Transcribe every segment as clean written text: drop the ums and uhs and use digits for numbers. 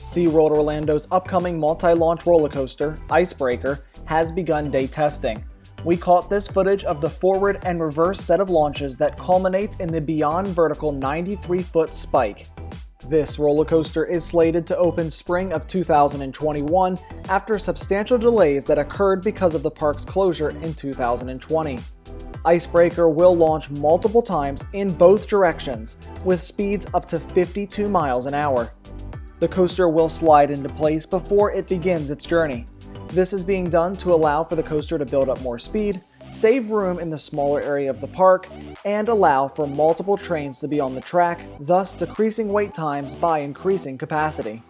SeaWorld Orlando's upcoming multi-launch roller coaster, Icebreaker, has begun day testing. We caught this footage of the forward and reverse set of launches that culminates in the beyond vertical 93-foot spike. This roller coaster is slated to open spring of 2021 after substantial delays that occurred because of the park's closure in 2020. Icebreaker will launch multiple times in both directions, with speeds up to 52 miles an hour. The coaster will slide into place before it begins its journey. This is being done to allow for the coaster to build up more speed, save room in the smaller area of the park, and allow for multiple trains to be on the track, thus decreasing wait times by increasing capacity.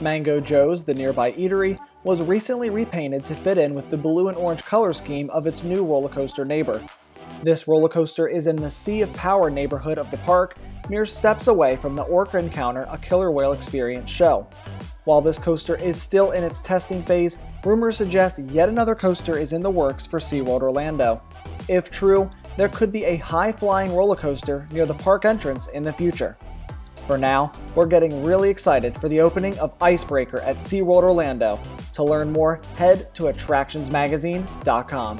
Mango Joe's, the nearby eatery, was recently repainted to fit in with the blue and orange color scheme of its new roller coaster neighbor. This roller coaster is in the Sea of Power neighborhood of the park, mere steps away from the Orca Encounter, a killer whale experience show. While this coaster is still in its testing phase, rumors suggest yet another coaster is in the works for SeaWorld Orlando. If true, there could be a high-flying roller coaster near the park entrance in the future. For now, we're getting really excited for the opening of Icebreaker at SeaWorld Orlando. To learn more, head to attractionsmagazine.com.